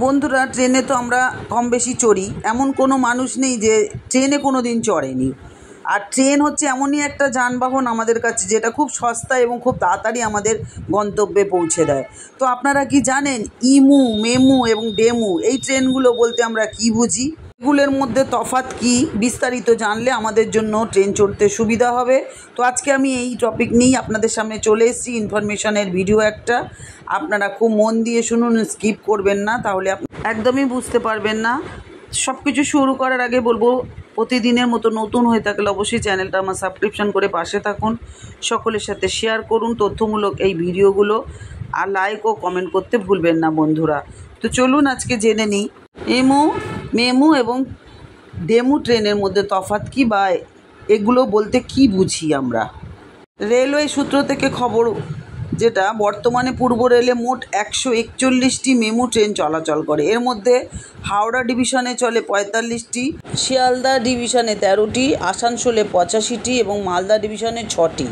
বন্ধুরা, ট্রেনে তো আমরা কম বেশি চড়ি, এমন কোনো মানুষ নেই যে ট্রেনে কোনো দিন চড়েনি। আর ট্রেন হচ্ছে এমনই একটা যানবাহন আমাদের কাছে যেটা খুব সস্তা এবং খুব তাড়াতাড়ি আমাদের গন্তব্যে পৌঁছে দেয়। তো আপনারা কি জানেন ইমু, মেমু এবং ডেমু এই ট্রেনগুলো বলতে আমরা কি বুঝি? এগুলোর মধ্যে তফাৎ কি বিস্তারিত জানলে আমাদের জন্য ট্রেন চড়তে সুবিধা হবে। তো আজকে আমি এই টপিক নিয়েই আপনাদের সামনে চলে এসেছি, ইনফরমেশনের ভিডিও একটা। আপনারা খুব মন দিয়ে শুনুন, স্কিপ করবেন না, তাহলে একদমই বুঝতে পারবেন না। সব কিছু শুরু করার আগে বলবো, প্রতিদিনের মতো নতুন হয়ে থাকলে অবশ্যই চ্যানেলটা আমার সাবস্ক্রিপশন করে পাশে থাকুন, সকলের সাথে শেয়ার করুন তথ্যমূলক এই ভিডিওগুলো, আর লাইক ও কমেন্ট করতে ভুলবেন না বন্ধুরা। তো চলুন আজকে জেনে নিই এমু, মেমু এবং ডেমু ট্রেনের মধ্যে তফাৎ কী, বা এগুলো বলতে কি বুঝি আমরা। রেলওয়ে সূত্র থেকে খবর যেটা, বর্তমানে পূর্ব রেলে মোট 141টি মেমু ট্রেন চলাচল করে। এর মধ্যে হাওড়া ডিভিশনে চলে 45টি, শিয়ালদা ডিভিশনে 13টি, আসানসোলে 85টি এবং মালদা ডিভিশনে 6টি।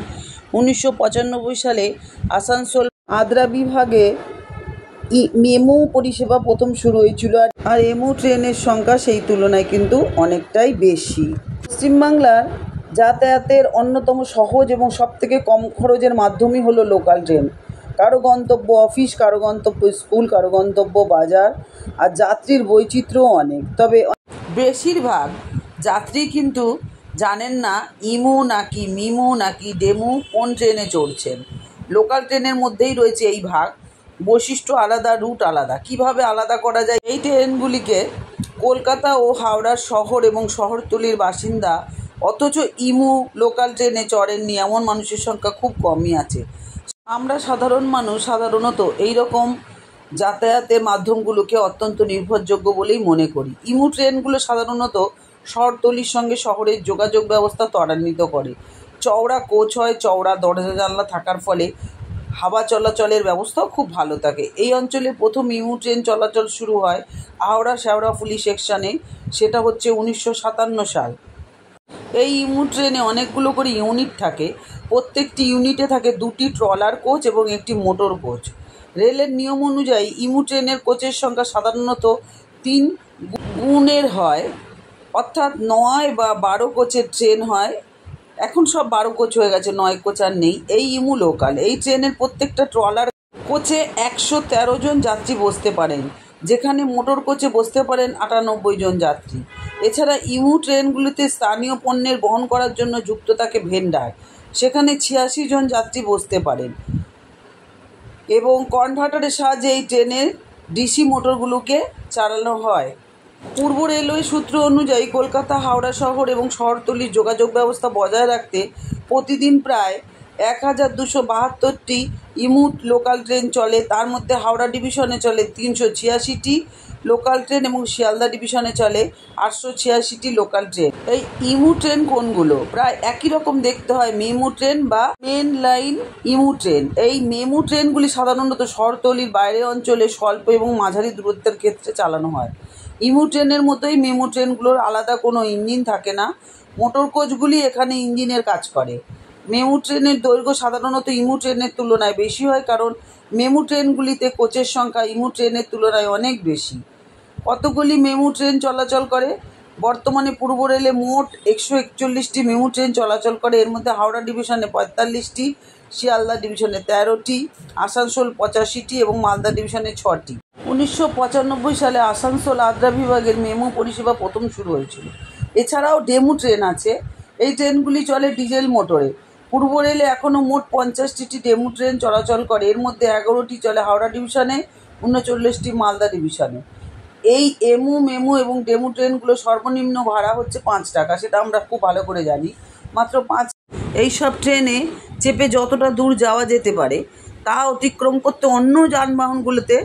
1995 সালে আসানসোল আদ্রা বিভাগে মেমু পরিষেবা প্রথম শুরু হয়েছিল, আর এমু ট্রেনের সংখ্যা সেই তুলনায় কিন্তু অনেকটাই বেশি। পশ্চিমবাংলার যাতায়াতের অন্যতম সহজ এবং সবথেকে কম খরচের মাধ্যমই হলো লোকাল ট্রেন। কারো গন্তব্য অফিস, কারো গন্তব্য স্কুল, কারো গন্তব্য বাজার, আর যাত্রীর বৈচিত্র্যও অনেক। তবে বেশিরভাগ যাত্রী কিন্তু জানেন না ইমু নাকি মিমু নাকি ডেমু কোন ট্রেনে চড়ছেন। লোকাল ট্রেনের মধ্যেই রয়েছে এই ভাগ, বৈশিষ্ট্য আলাদা, রুট আলাদা। কিভাবে আলাদা করা যায়? এই ট্রেনগুলিকে কলকাতা ও হাওড়ার শহর এবং শহরতলির বাসিন্দা, অথচ ইমু লোকাল ট্রেনে চড়েননি এমন মানুষের সংখ্যা খুব কমই আছে। আমরা সাধারণ মানুষ সাধারণত এই রকম যাতায়াতের মাধ্যমগুলোকে অত্যন্ত নির্ভরযোগ্য বলেই মনে করি। ইমু ট্রেনগুলো সাধারণত শহরতলির সঙ্গে শহরের যোগাযোগ ব্যবস্থা ত্বরান্বিত করে। চওড়া কোচ হয়, চওড়া দরজা জানলা থাকার ফলে হাওয়া চলাচলের ব্যবস্থাও খুব ভালো থাকে। এই অঞ্চলে প্রথম ইমু ট্রেন চলাচল শুরু হয় হাওড়া শেওড়াফুলি সেকশানে, সেটা হচ্ছে 1957 সাল। এই ইমু ট্রেনে অনেকগুলো করে ইউনিট থাকে, প্রত্যেকটি ইউনিটে থাকে 2টি ট্রলার কোচ এবং একটি মোটর কোচ। রেলের নিয়ম অনুযায়ী ইমু ট্রেনের কোচের সংখ্যা সাধারণত 3 গুণের হয়, অর্থাৎ 9 বা 12 কোচের ট্রেন হয়। এখন সব 12 কোচ হয়ে গেছে, 9 কোচ আর নেই। এই ইমু লোকাল। এই ট্রেনের প্রত্যেকটা ট্রলার কোচে 113 জন যাত্রী বসতে পারেন, যেখানে মোটর কোচে বসতে পারেন 98 জন যাত্রী। এছাড়া ইমু ট্রেনগুলিতে স্থানীয় পণ্যের বহন করার জন্য যুক্ত থাকে ভেন্ডার, সেখানে 86 জন যাত্রী বসতে পারেন, এবং কনভার্টারের সাহায্যে এই ট্রেনের ডিসি মোটরগুলোকে চালানো হয়। পূর্ব রেলওয়ে সূত্র অনুযায়ী কলকাতা হাওড়া শহর এবং শহরতলির যোগাযোগ ব্যবস্থা বজায় রাখতে প্রতিদিন প্রায় 1272টি ইমু লোকাল ট্রেন চলে। তার মধ্যে হাওড়া ডিভিশনে চলে 386টি লোকাল ট্রেন এবং শিয়ালদা ডিভিশনে চলে 886টি লোকাল ট্রেন। এই ইমু ট্রেন কোনগুলো? প্রায় একই রকম দেখতে হয় মেমু ট্রেন বা মেন লাইন ইমু ট্রেন। এই মেমু ট্রেনগুলি সাধারণত শহরতলির বাইরে অঞ্চলে স্বল্প এবং মাঝারি দূরত্বের ক্ষেত্রে চালানো হয়। ইমু ট্রেনের মতোই মেমু ট্রেনগুলোর আলাদা কোনো ইঞ্জিন থাকে না, মোটর কোচগুলি এখানে ইঞ্জিনের কাজ করে। মেমু ট্রেনের দৈর্ঘ্য সাধারণত ইমু ট্রেনের তুলনায় বেশি হয়, কারণ মেমু ট্রেনগুলিতে কোচের সংখ্যা ইমু ট্রেনের তুলনায় অনেক বেশি। কতগুলি মেমু ট্রেন চলাচল করে? বর্তমানে পূর্ব রেলে মোট 141টি মেমু ট্রেন চলাচল করে। এর মধ্যে হাওড়া ডিভিশনে 45টি, শিয়ালদা ডিভিশনে 13টি, আসানসোল 85টি এবং মালদা ডিভিশনে 6টি। 1995 সালে আসানসোল আদ্রা বিভাগের মেমু পরিষেবা প্রথম শুরু হয়েছিল। এছাড়াও ডেমু ট্রেন আছে। এই ট্রেনগুলি চলে ডিজেল মোটরে। পূর্ব রেলে এখনও মোট 50টি ডেমু ট্রেন চলাচল করে। এর মধ্যে 11টি চলে হাওড়া ডিভিশনে, 39টি মালদা ডিভিশনে। এই এমু, মেমু এবং ডেমু ট্রেনগুলো সর্বনিম্ন ভাড়া হচ্ছে 5 টাকা, সেটা আমরা খুব ভালো করে জানি, মাত্র 5। এইসব ট্রেনে চেপে যতটা দূর যাওয়া যেতে পারে তা অতিক্রম করতে অন্য যানবাহনগুলোতে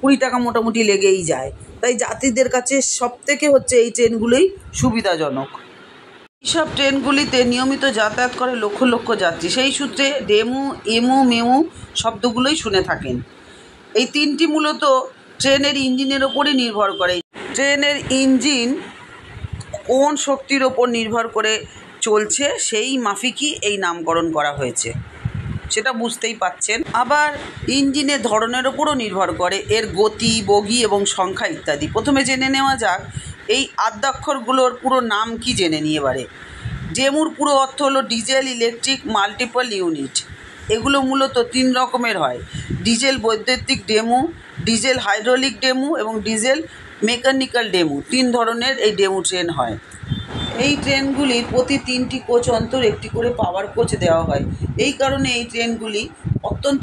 20 টাকা মোটামুটি লেগেই যায়। তাই যাত্রীদের কাছে সবথেকে হচ্ছে এই ট্রেনগুলোই সুবিধাজনক। এইসব ট্রেনগুলিতে নিয়মিত যাতায়াত করে লক্ষ লক্ষ যাত্রী। সেই সূত্রে ডেমু, এমু, মেমু শব্দগুলোই শুনে থাকেন। এই তিনটি মূলত ট্রেনের ইঞ্জিনের ওপরই নির্ভর করে। ট্রেনের ইঞ্জিন কোন শক্তির ওপর নির্ভর করে চলছে সেই মাফিকই এই নামকরণ করা হয়েছে। সেটা বুঝতেই পাচ্ছেন। আবার ইঞ্জিনের ধরনের ওপরও নির্ভর করে এর গতি, বগি এবং সংখ্যা ইত্যাদি। প্রথমে জেনে নেওয়া যাক এই আদ্যাক্ষরগুলোর পুরো নাম কি জেনে নিই এবারে। ডেমুর পুরো অর্থ হলো ডিজেল ইলেকট্রিক মাল্টিপল ইউনিট। এগুলো মূলত 3 রকমের হয়: ডিজেল বৈদ্যুতিক ডেমু, ডিজেল হাইড্রোলিক ডেমু এবং ডিজেল মেকানিক্যাল ডেমু। 3 ধরনের এই ডেমু ট্রেন হয়। এই ট্রেনগুলির প্রতি 3টি কোচ অন্তর একটি করে পাওয়ার কোচ দেওয়া হয়। এই কারণে এই ট্রেনগুলি অত্যন্ত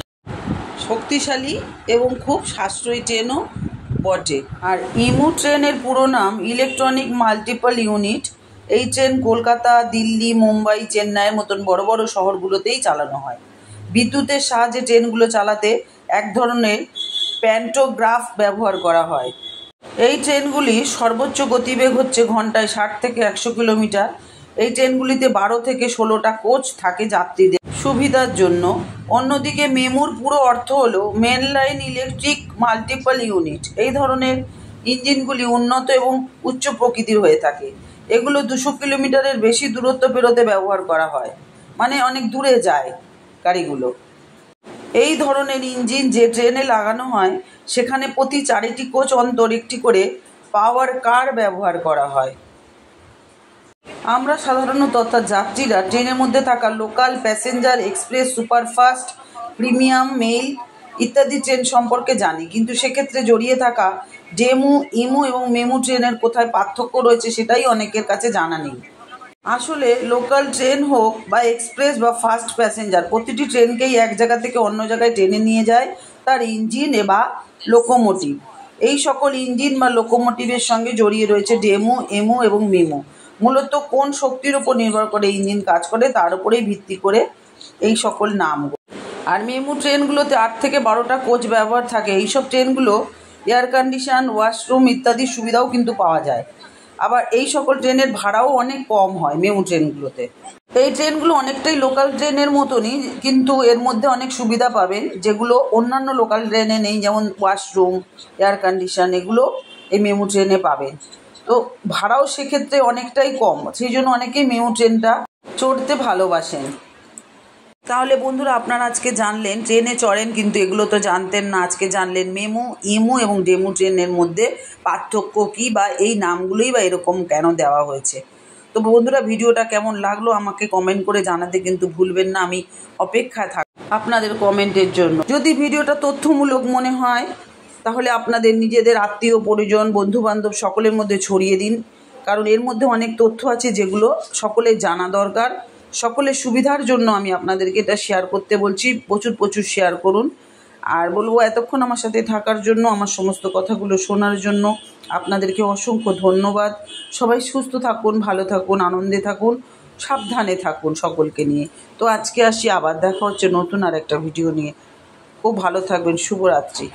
শক্তিশালী এবং খুব সাশ্রয়ী ট্রেনও বটে। আর ইমু ট্রেনের পুরো নাম ইলেকট্রনিক মাল্টিপল ইউনিট। এই ট্রেন কলকাতা, দিল্লি, মুম্বাই, চেন্নাইয়ের মতন বড় বড় শহরগুলোতেই চালানো হয়। বিদ্যুতের সাহায্যে ট্রেনগুলো চালাতে এক ধরনের প্যান্টোগ্রাফ ব্যবহার করা হয়। এই ট্রেনগুলির সর্বোচ্চ গতিবেগ হচ্ছে ঘন্টায় 60 থেকে 100 কিলোমিটার। এই ট্রেনগুলিতে 12 থেকে 16টা কোচ থাকে যাত্রীদের সুবিধার জন্য। অন্যদিকে মেমুর পুরো অর্থ হলো main line electric multiple unit. এই ধরনের ইঞ্জিনগুলি উন্নত এবং উচ্চ প্রকৃতির হয়ে থাকে। এগুলো 200 কিলোমিটারের বেশি দূরত্ব পেরোতে ব্যবহার করা হয়, মানে অনেক দূরে যায় গাড়িগুলো। এই ধরনের ইঞ্জিন যে ট্রেনে লাগানো হয় সেখানে প্রতি 4টি কোচ অন্তর একটি করে পাওয়ার কার ব্যবহার করা হয়। আমরা সাধারণত অর্থাৎ যাত্রীরা ট্রেনের মধ্যে থাকা local, passenger, express, superfast, premium, mail ইত্যাদি ট্রেন সম্পর্কে জানি, কিন্তু সেক্ষেত্রে জড়িয়ে থাকা ডেমু, ইমু এবং মেমু ট্রেনের কোথায় পার্থক্য রয়েছে সেটাই অনেকের কাছে জানা নেই। আসলে লোকাল ট্রেন হোক বা এক্সপ্রেস বা ফাস্ট প্যাসেঞ্জার, প্রতিটি ট্রেনকেই এক জায়গা থেকে অন্য জায়গায় টেনে নিয়ে যায় তার ইঞ্জিন বা লোকোমোটিভ। এই সকল ইঞ্জিন বা লোকোমোটিভের সঙ্গে জড়িয়ে রয়েছে ডেমু, এমু এবং মেমু। মূলত কোন শক্তির উপর নির্ভর করে ইঞ্জিন কাজ করে তার উপরেই ভিত্তি করে এই সকল নামগুলো। আর মেমু ট্রেনগুলোতে 8 থেকে 12টা কোচ ব্যবহার থাকে। এইসব ট্রেনগুলো এয়ার কন্ডিশন, ওয়াশরুম ইত্যাদি সুবিধাও কিন্তু পাওয়া যায়। আবার এই সকল ট্রেনের ভাড়াও অনেক কম হয় মেমু ট্রেনগুলোতে। এই ট্রেনগুলো অনেকটাই লোকাল ট্রেনের মতনই, কিন্তু এর মধ্যে অনেক সুবিধা পাবেন যেগুলো অন্যান্য লোকাল ট্রেনে নেই, যেমন ওয়াশরুম, এয়ার কন্ডিশন, এগুলো এই মেমু ট্রেনে পাবেন। তো ভাড়াও সেক্ষেত্রে অনেকটাই কম, সেই জন্য অনেকেই মেমু ট্রেনটা চড়তে ভালোবাসেন। তাহলে বন্ধুরা, আপনারা আজকে জানলেন, ট্রেনে চড়েন কিন্তু এগুলো তো জানতেন না, আজকে জানলেন মেমু, ইমু এবং ডেমু ট্রেনের মধ্যে পার্থক্য কী, বা এই নামগুলোই বা এরকম কেন দেওয়া হয়েছে। তো বন্ধুরা, ভিডিওটা কেমন লাগলো আমাকে কমেন্ট করে জানাতে কিন্তু ভুলবেন না। আমি অপেক্ষায় থাকি আপনাদের কমেন্টের জন্য। যদি ভিডিওটা তথ্যমূলক মনে হয় তাহলে আপনাদের নিজেদের আত্মীয় পরিজন, বন্ধুবান্ধব সকলের মধ্যে ছড়িয়ে দিন, কারণ এর মধ্যে অনেক তথ্য আছে যেগুলো সকলের জানা দরকার। সকলের সুবিধার জন্য আমি আপনাদেরকে এটা শেয়ার করতে বলছি। প্রচুর শেয়ার করুন। আর বলবো, এতক্ষণ আমার সাথে থাকার জন্য, আমার সমস্ত কথাগুলো শোনার জন্য আপনাদেরকে অসংখ্য ধন্যবাদ। সবাই সুস্থ থাকুন, ভালো থাকুন, আনন্দে থাকুন, সাবধানে থাকুন সকলকে নিয়ে। তো আজকে আসি, আবার দেখা হচ্ছে নতুন আর একটা ভিডিও নিয়ে। খুব ভালো থাকবেন। শুভরাত্রি।